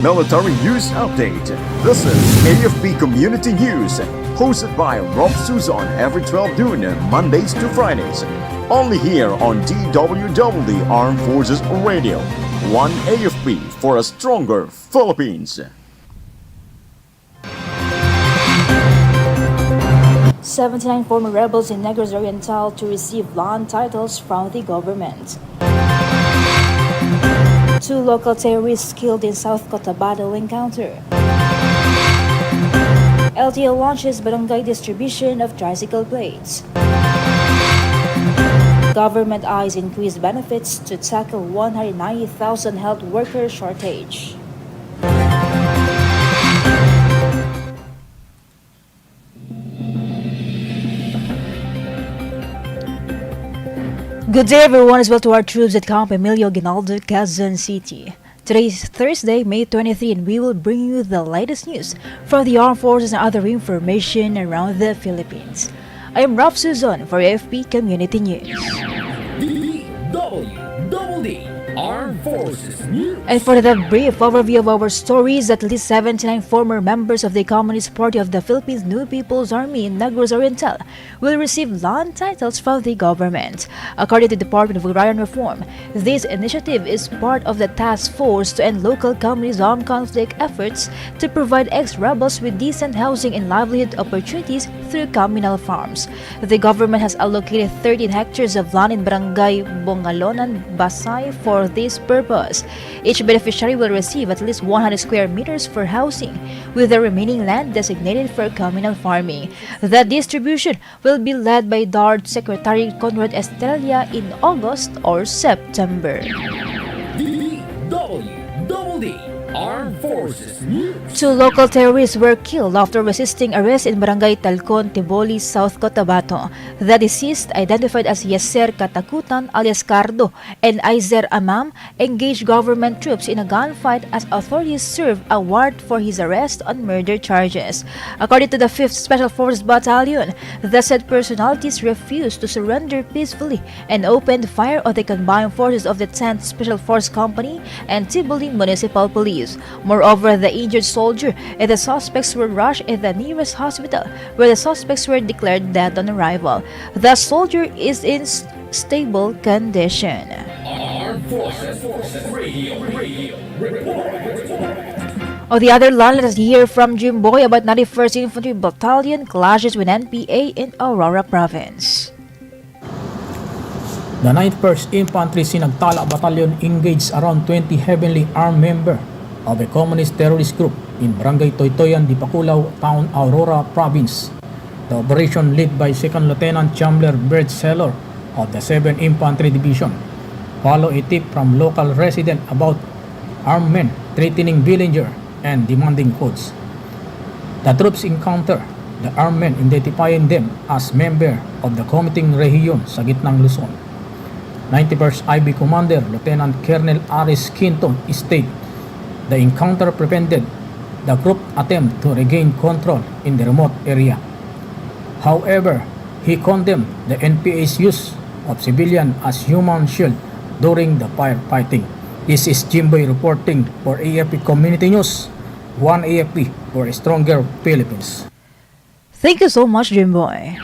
Military News Update. This is AFP Community News, hosted by Rob Susan every 12 noon, Mondays to Fridays. Only here on DWDD Armed Forces Radio. One AFP for a stronger Philippines. 79 former rebels in Negros Oriental to receive land titles from the government. 2 local terrorists killed in South Cotabato encounter. LTO launches barangay distribution of tricycle plates. Government eyes increased benefits to tackle 190,000 health worker shortage. Good day everyone, as well to our troops at Camp Emilio Ginaldo, Quezon City. Today is Thursday, May 23, and we will bring you the latest news from the armed forces and other information around the Philippines. I am Rob Susan for AFP Community News. DWDD Armed Forces News. And for the brief overview of our stories, at least 79 former members of the Communist Party of the Philippines New People's Army in Negros Oriental will receive land titles from the government. According to the Department of Agrarian Reform, this initiative is part of the task force to end local communist armed conflict efforts to provide ex-rebels with decent housing and livelihood opportunities through communal farms. The government has allocated 13 hectares of land in Barangay Bongalonan, Basay for this purpose. Each beneficiary will receive at least 100 square meters for housing, with the remaining land designated for communal farming. The distribution will be led by DARD Secretary Conrad Estrella in August or September. DWDD Armed Forces News. 2 local terrorists were killed after resisting arrest in Barangay Talcon, Tiboli, South Cotabato. The deceased, identified as Yeser Katakutan alias Cardo and Aizer Amam, engaged government troops in a gunfight as authorities served a warrant for his arrest on murder charges. According to the 5th Special Forces Battalion, the said personalities refused to surrender peacefully and opened fire on the combined forces of the 10th Special Force Company and Tiboli Municipal Police. Moreover, the injured soldier and the suspects were rushed in the nearest hospital, where the suspects were declared dead on arrival. The soldier is in stable condition. Armed Forces Radio Report. On the other line, let us hear from Jimboy about 91st Infantry Battalion clashes with NPA in Aurora Province. The 91st Infantry Sinagtala Battalion engaged around 20 heavily armed members of a communist terrorist group in Barangay Toytoyan, Dipakulaw, Town, Aurora Province. The operation, led by 2nd Lieutenant Chandler Birdseller of the 7th Infantry Division, followed a tip from local residents about armed men threatening villagers and demanding foods. The troops encountered the armed men, identifying them as members of the committing Rehiyon sa Gitnang Luzon. 91st IB Commander Lieutenant Colonel Aris Quinto stated the encounter prevented the group attempt to regain control in the remote area. However, he condemned the NPA's use of civilians as human shield during the firefighting. This is Jimboy reporting for AFP Community News, one AFP for a stronger Philippines. Thank you so much, Jimboy.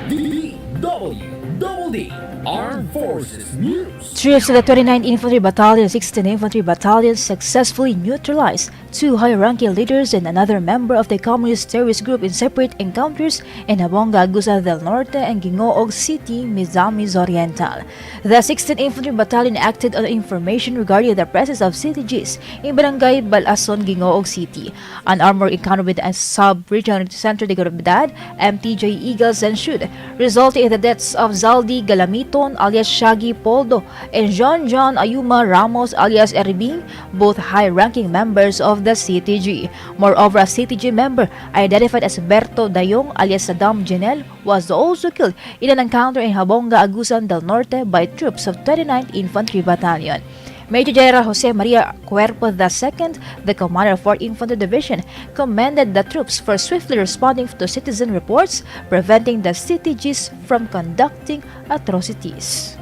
DWDD Armed Forces News. Troops of the 29th Infantry Battalion and 16th Infantry Battalion successfully neutralized 2 high-ranking leaders and another member of the communist terrorist group in separate encounters in Habonga, Agusan del Norte and Gingoog City, Misamis Oriental. The 16th Infantry Battalion acted on information regarding the presence of CTGs in Barangay Balason, Gingoog City. An armored encounter with a sub-regional center de Gravedad, MTJ Eagles ensued, resulting in the deaths of Zaldi Galamito alias Shaggy Poldo and John Ayuma Ramos alias Erbing, both high-ranking members of the CTG. Moreover, a CTG member identified as Berto Dayong alias Saddam Janel was also killed in an encounter in Habonga, Agusan del Norte by troops of 29th Infantry Battalion. Major General Jose Maria Cuerpo II, the commander of 4th Infantry Division, commended the troops for swiftly responding to citizen reports, preventing the CTGs from conducting atrocities.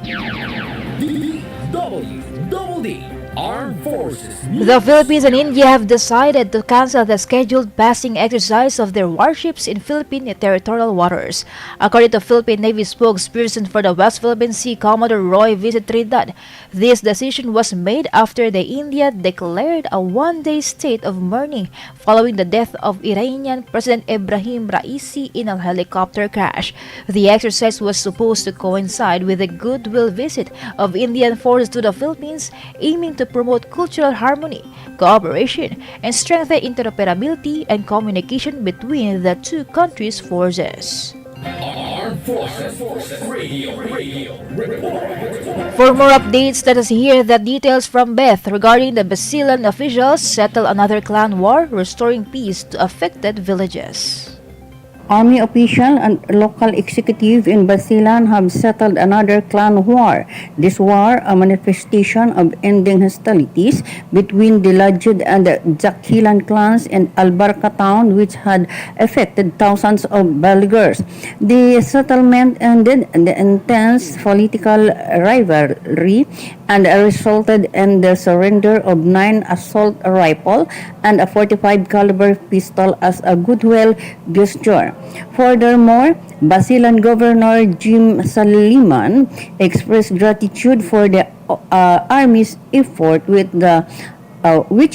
DWDD Armed Forces News. The Philippines and India have decided to cancel the scheduled passing exercise of their warships in Philippine territorial waters. According to Philippine Navy spokesperson for the West Philippine Sea, Commodore Roy Vincent Trinidad, this decision was made after the India declared a one-day state of mourning following the death of Iranian President Ibrahim Raisi in a helicopter crash. The exercise was supposed to coincide with the goodwill visit of Indian forces to the Philippines, aiming to promote cultural harmony, cooperation, and strengthen interoperability and communication between the two countries' forces. Armed Forces Radio Report. For more updates, let us hear the details from Beth regarding the Basilan officials settle another clan war, restoring peace to affected villages. Army official and local executive in Basilan have settled another clan war. This war, a manifestation of ending hostilities between the Lajud and the Jakilan clans in Albarca town, which had affected thousands of villagers. The settlement ended the intense political rivalry and resulted in the surrender of 9 assault rifle and a 45 caliber pistol as a goodwill gesture. Furthermore, Basilan Governor Jim Saliman expressed gratitude for the Army's effort which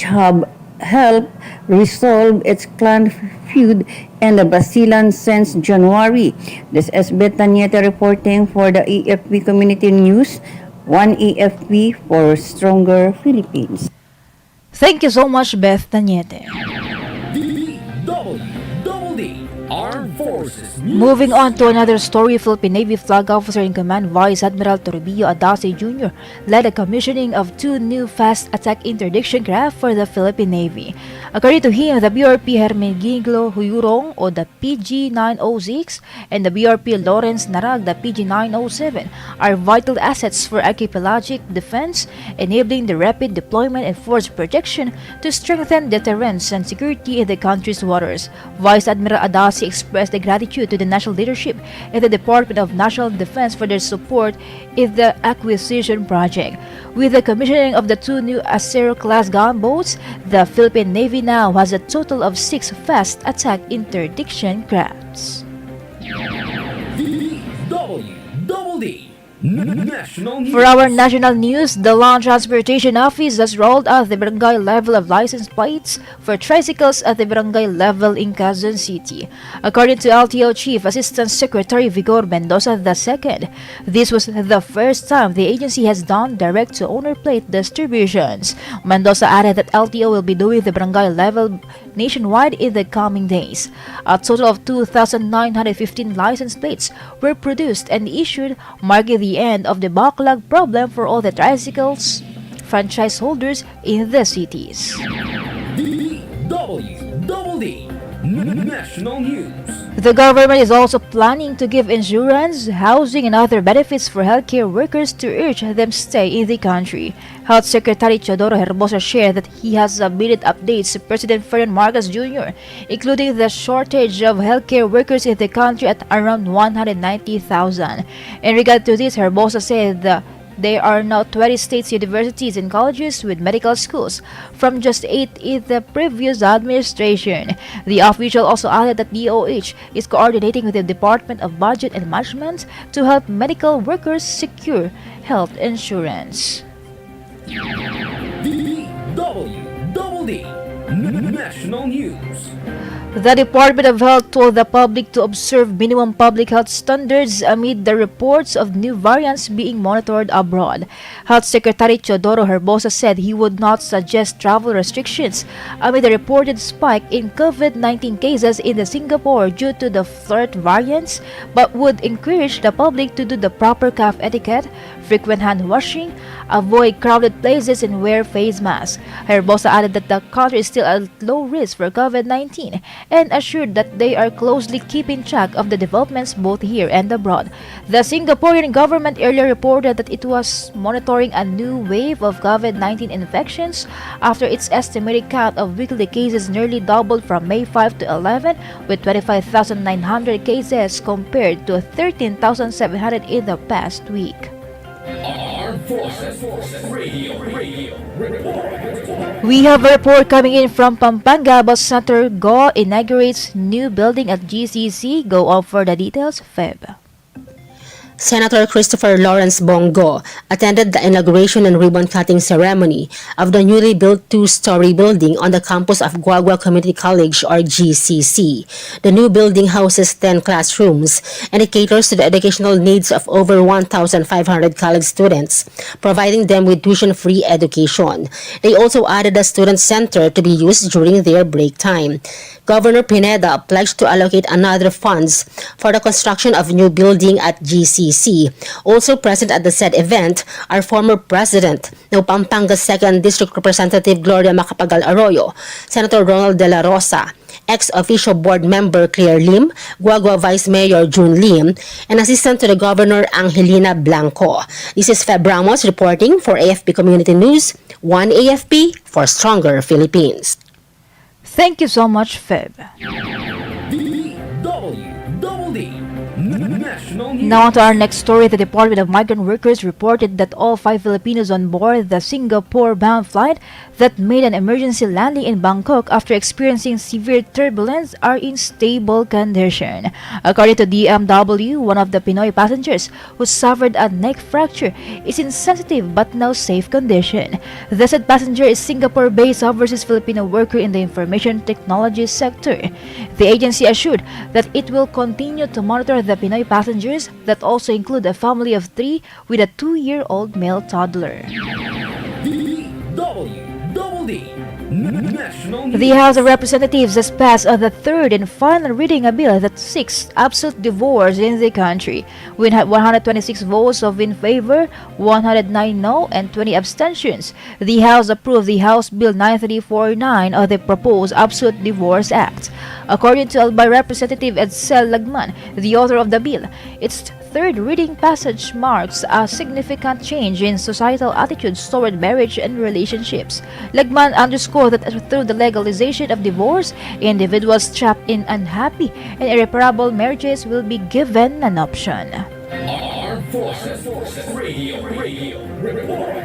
have helped resolve its clan feud in the Basilan since January. This is Betanieta reporting for the AFP Community News, one AFP for Stronger Philippines. Thank you so much, Beth Tanyete. DWDD Armed Forces News. Moving on to another story, Philippine Navy Flag Officer in Command Vice Admiral Toribio Adase Jr. led the commissioning of 2 new fast attack interdiction craft for the Philippine Navy. According to him, the BRP Hermenegildo Huyurong o the PG-906 and the BRP Lawrence Narag, the PG-907, are vital assets for archipelagic defense, enabling the rapid deployment and force projection to strengthen deterrence and security in the country's waters. Vice Admiral Adase expressed the gratitude to the national leadership and the Department of National Defense for their support in the acquisition project. With the commissioning of the 2 new Acero-class gunboats, the Philippine Navy now has a total of 6 fast attack interdiction crafts. DWDD National News. For our national news, the Land Transportation Office has rolled out the barangay level of license plates for tricycles at the barangay level in Quezon City. According to LTO Chief Assistant Secretary Vigor Mendoza II, this was the first time the agency has done direct-to-owner plate distributions. Mendoza added that LTO will be doing the barangay level nationwide in the coming days. A total of 2,915 license plates were produced and issued, marking the end of the backlog problem for all the tricycles franchise holders in the cities. DWDD National News. The government is also planning to give insurance, housing, and other benefits for healthcare workers to urge them stay in the country. Health Secretary Teodoro Herbosa shared that he has submitted updates to President Ferdinand Marcos Jr., including the shortage of healthcare workers in the country at around 190,000. In regard to this, Herbosa said there are now 20 states universities and colleges with medical schools, from just 8 in the previous administration. The official also added that DOH is coordinating with the Department of Budget and Management to help medical workers secure health insurance. DWDD National News. The Department of Health told the public to observe minimum public health standards amid the reports of new variants being monitored abroad. Health Secretary Teodoro Herbosa said he would not suggest travel restrictions amid the reported spike in COVID-19 cases in Singapore due to the third variants, but would encourage the public to do the proper cough etiquette, frequent hand washing, avoid crowded places, and wear face masks. Herbosa added that the country is still at low risk for COVID-19 and assured that they are closely keeping track of the developments both here and abroad. The Singaporean government earlier reported that it was monitoring a new wave of COVID-19 infections after its estimated count of weekly cases nearly doubled from May 5 to 11, with 25,900 cases compared to 13,700 in the past week. Armed Armed Forces Radio Report. We have a report coming in from Pampanga about Senator Go inaugurates new building at GCC. Go on for the details, Feb. Senator Christopher Lawrence Bongo attended the inauguration and ribbon-cutting ceremony of the newly built two-story building on the campus of Guagua Community College or GCC. The new building houses 10 classrooms and it caters to the educational needs of over 1,500 college students, providing them with tuition-free education. They also added a student center to be used during their break time. Governor Pineda pledged to allocate another funds for the construction of new building at GCC. Also present at the said event are former President ng Pampanga's 2nd District Representative Gloria Macapagal Arroyo, Senator Ronald De La Rosa, ex-official board member Claire Lim, Guagua Vice Mayor June Lim, and Assistant to the Governor Angelina Blanco. This is Feb Ramos reporting for AFP Community News, One AFP for Stronger Philippines. Thank you so much, Feb. DWDD National News. Now on to our next story. The Department of Migrant Workers reported that all 5 Filipinos on board the Singapore-bound flight that made an emergency landing in Bangkok after experiencing severe turbulence are in stable condition. According to DMW, one of the Pinoy passengers who suffered a neck fracture is in sensitive but now safe condition. The said passenger is Singapore-based overseas Filipino worker in the information technology sector. The agency assured that it will continue to monitor the Pinoy passengers that also include a family of 3 with a 2-year-old male toddler. DWDD National News. The House of Representatives has passed the third and final reading a bill that seeks absolute divorce in the country. With 126 votes of in favor, 109 no, and 20 abstentions, the House approved the House Bill 9349 of the proposed Absolute Divorce Act. According to by Representative Edsel Lagman, the author of the bill, its third reading passage marks a significant change in societal attitudes toward marriage and relationships. Lagman underscored that through the legalization of divorce, individuals trapped in unhappy and irreparable marriages will be given an option. Armed Forces Radio Report.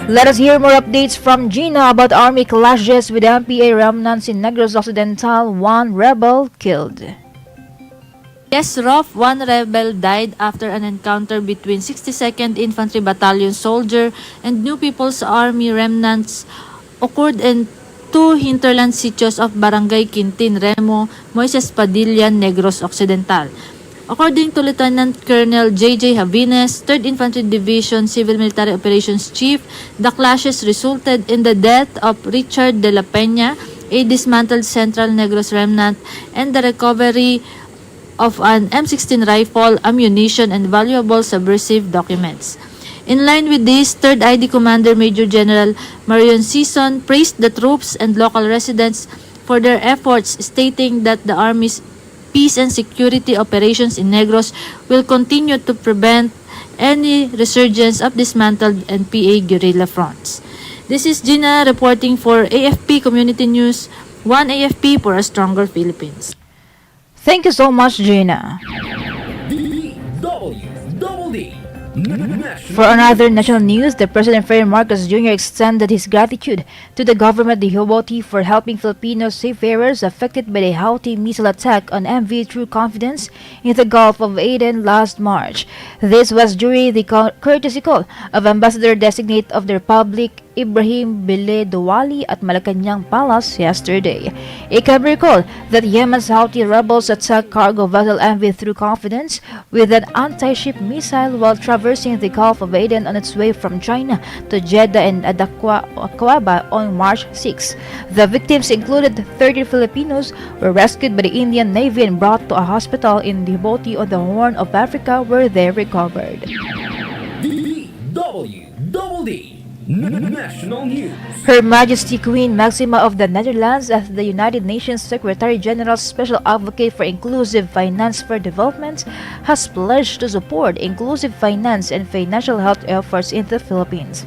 Let us hear more updates from Gina about Army clashes with MPA remnants in Negros Occidental. 1 rebel killed. Yes, Rof, 1 rebel died after an encounter between 62nd Infantry Battalion soldier and New People's Army remnants occurred in 2 hinterland sitios of Barangay Quintin, Remo, Moises Padilla, Negros Occidental. According to Lieutenant Colonel J.J. Javines, 3rd Infantry Division Civil Military Operations Chief, the clashes resulted in the death of Richard de la Peña, a dismantled Central Negros remnant, and the recovery of an M16 rifle, ammunition, and valuable subversive documents. In line with this, 3rd ID Commander Major General Marion Season praised the troops and local residents for their efforts, stating that the Army's peace and security operations in Negros will continue to prevent any resurgence of dismantled NPA guerrilla fronts. This is Gina reporting for AFP Community News, One AFP for a Stronger Philippines. Thank you so much, Gina. DWDD National For another national news, the President Ferdinand Marcos Jr. extended his gratitude to the government of Djibouti for helping Filipino seafarers affected by the Houthi missile attack on MV True Confidence in the Gulf of Aden last March. This was during the courtesy call of Ambassador-designate of the Republic Ibrahim Bile Dawali at Malacanang Palace yesterday. It can be recalled that Yemen's Houthi rebels attacked cargo vessel MV True Confidence with an anti-ship missile while traversing the Gulf of Aden on its way from China to Jeddah and Aqaba on March 6. The victims included 30 Filipinos were rescued by the Indian Navy and brought to a hospital in Djibouti on the Horn of Africa where they recovered. DWDD National News. Her Majesty Queen Maxima of the Netherlands, as the United Nations Secretary General's Special Advocate for Inclusive Finance for Development, has pledged to support inclusive finance and financial health efforts in the Philippines.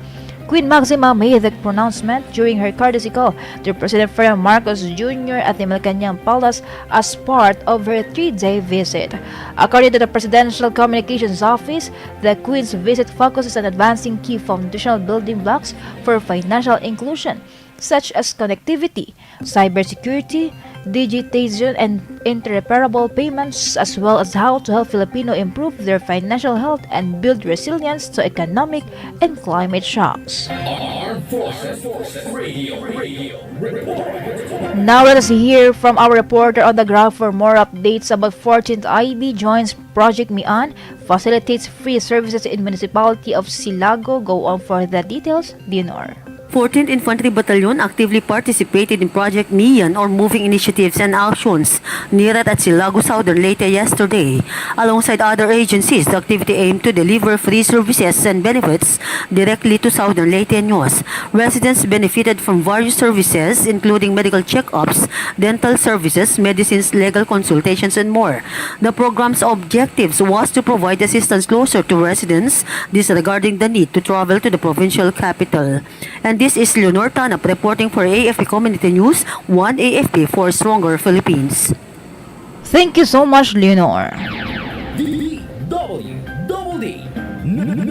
Queen Maxima made the pronouncement during her courtesy call to President Ferdinand Marcos Jr. at the Malacanang Palace as part of her 3-day visit. According to the Presidential Communications Office, the Queen's visit focuses on advancing key foundational building blocks for financial inclusion, such as connectivity, cybersecurity, digitization, and interoperable payments, as well as how to help Filipino improve their financial health and build resilience to economic and climate shocks. Armed Forces Radio Report. Now let us hear from our reporter on the ground for more updates about 14th IB joins Project Mian, facilitates free services in municipality of Silago. Go on for the details, Leonor. 14th Infantry Battalion actively participated in Project Mian or Moving Initiatives and Actions near at Silago Southern Leyte yesterday. Alongside other agencies, the activity aimed to deliver free services and benefits directly to Southern Leyteños. Residents benefited from various services including medical checkups, dental services, medicines, legal consultations, and more. The program's objectives was to provide assistance closer to residents, disregarding the need to travel to the provincial capital. And this is Leonor Tanap reporting for AFP Community News, 1 AFP for Stronger Philippines. Thank you so much, Leonor. DWDD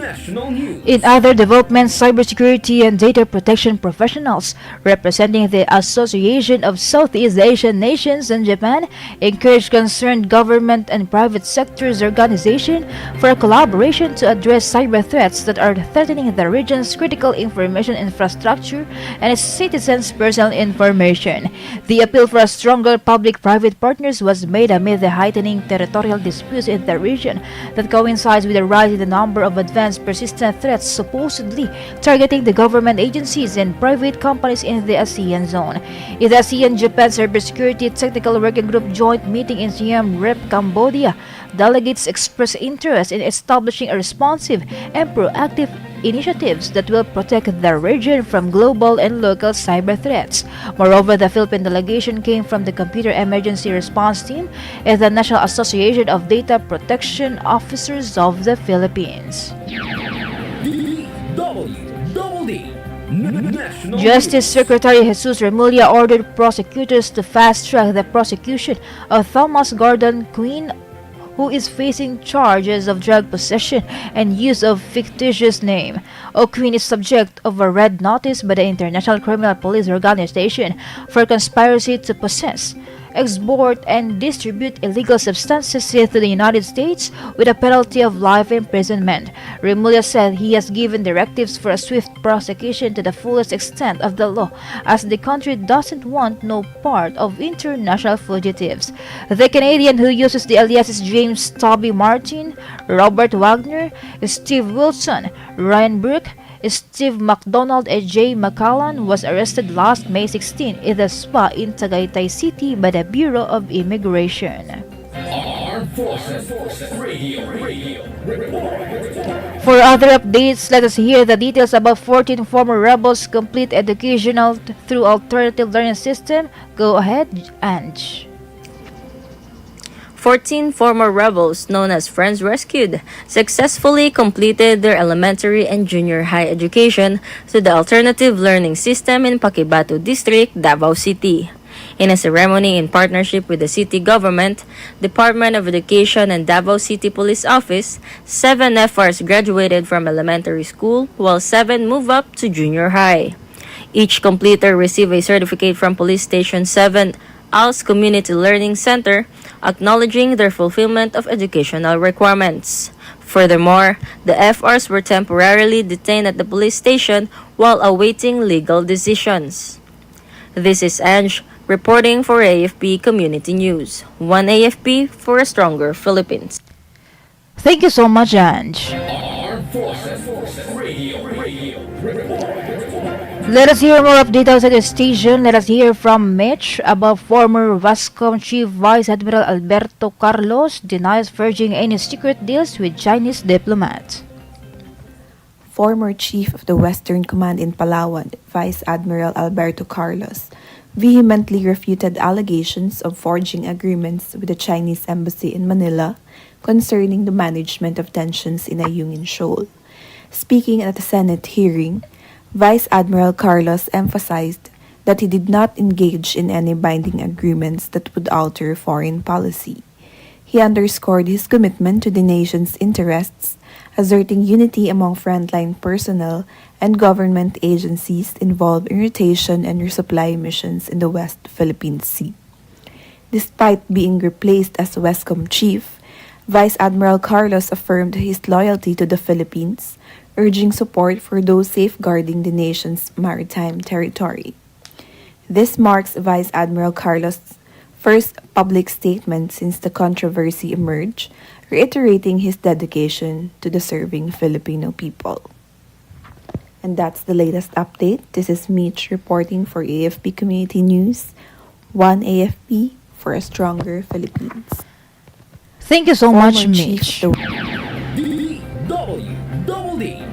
National News. In other developments, cybersecurity and data protection professionals representing the Association of Southeast Asian Nations in Japan encourage concerned government and private sectors organization for a collaboration to address cyber threats that are threatening the region's critical information infrastructure and its citizens' personal information. The appeal for a stronger public-private partners was made amid the heightening territorial disputes in the region that coincides with the rise in the number of advanced persistent threats supposedly targeting the government agencies and private companies in the ASEAN zone. In the ASEAN-Japan Cybersecurity Technical Working Group joint meeting in Siem Reap, Cambodia, delegates expressed interest in establishing a responsive and proactive initiatives that will protect the region from global and local cyber threats. Moreover, the Philippine delegation came from the Computer Emergency Response Team and the National Association of Data Protection Officers of the Philippines. DWDD National Justice Secretary Jesus Remulla ordered prosecutors to fast-track the prosecution of Thomas Gordon Quinn, who is facing charges of drug possession and use of fictitious name. O'Quinn is subject of a red notice by the International Criminal Police Organization for conspiracy to possess, export, and distribute illegal substances into the United States with a penalty of life imprisonment. Remulla said he has given directives for a swift prosecution to the fullest extent of the law, as the country doesn't want no part of international fugitives. The Canadian who uses the aliases James Toby Martin, Robert Wagner, Steve Wilson, Ryan Brooke, Steve McDonald, and Jay McCallan was arrested last May 16 in the spa in Tagaytay City by the Bureau of Immigration. Armed Forces Radio Report. For other updates, let us hear the details about 14 former rebels complete educational through alternative learning system. Go ahead, Ange. 14 former rebels, known as Friends Rescued, successfully completed their elementary and junior high education through the alternative learning system in Paquibatu District, Davao City. In a ceremony in partnership with the city government, Department of Education, and Davao City Police Office, 7 FRs graduated from elementary school while 7 move up to junior high. Each completer received a certificate from Police Station 7 ALS Community Learning Center, acknowledging their fulfillment of educational requirements. Furthermore, the FRs were temporarily detained at the police station while awaiting legal decisions. This is Ange reporting for AFP Community News. 1 AFP for a stronger Philippines. Thank you so much, Ange. Armed Forces Radio Report. Let us hear more of details at the station. Let us hear from Mitch about former VASCOM Chief Vice Admiral Alberto Carlos denies forging any secret deals with Chinese diplomats. Former Chief of the Western Command in Palawan, Vice Admiral Alberto Carlos, vehemently refuted allegations of forging agreements with the Chinese embassy in Manila concerning the management of tensions in Ayungin Shoal. Speaking at a Senate hearing, Vice Admiral Carlos emphasized that he did not engage in any binding agreements that would alter foreign policy. He underscored his commitment to the nation's interests, asserting unity among frontline personnel and government agencies involved in rotation and resupply missions in the West Philippine Sea. Despite being replaced as Westcom chief, Vice Admiral Carlos affirmed his loyalty to the Philippines, urging support for those safeguarding the nation's maritime territory. This marks Vice Admiral Carlos' first public statement since the controversy emerged, reiterating his dedication to the serving Filipino people. And that's the latest update. This is Mitch reporting for AFP Community News. One AFP for a stronger Philippines. Thank you so much, Former Mitch. Chief DWDD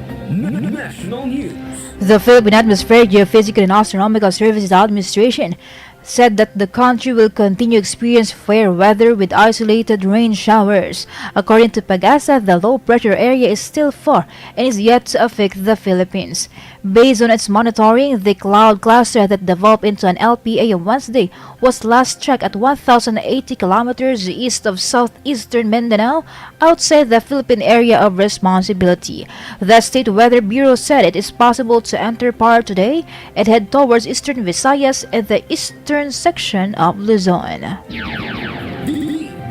National News. The Philippine Atmospheric, Geophysical and Astronomical Services Administration said that the country will continue to experience fair weather with isolated rain showers. According to Pag-asa, the low-pressure area is still far and is yet to affect the Philippines. Based on its monitoring, the cloud cluster that developed into an LPA on Wednesday was last checked at 1,080 kilometers east of southeastern Mindanao, outside the Philippine area of responsibility. The State Weather Bureau said it is possible to enter power today and head towards eastern Visayas and the eastern section of Luzon.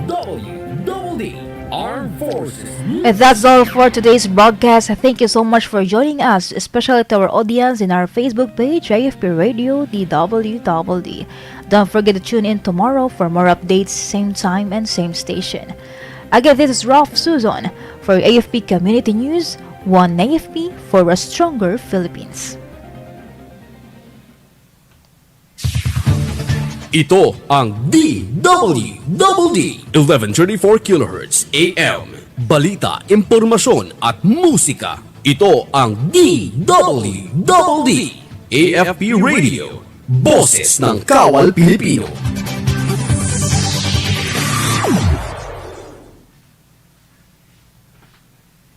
DWDD Armed Forces. And that's all for today's broadcast. Thank you so much for joining us, especially to our audience in our Facebook page, AFP Radio DWDD. Don't forget to tune in tomorrow for more updates, same time and same station. Again, this is Ralph Susan for AFP Community News, one AFP for a stronger Philippines. Ito ang DWDD 1134 kHz AM. Balita, impormasyon at musika. Ito ang DWDD AFP Radio. Boses ng Kawal Pilipino.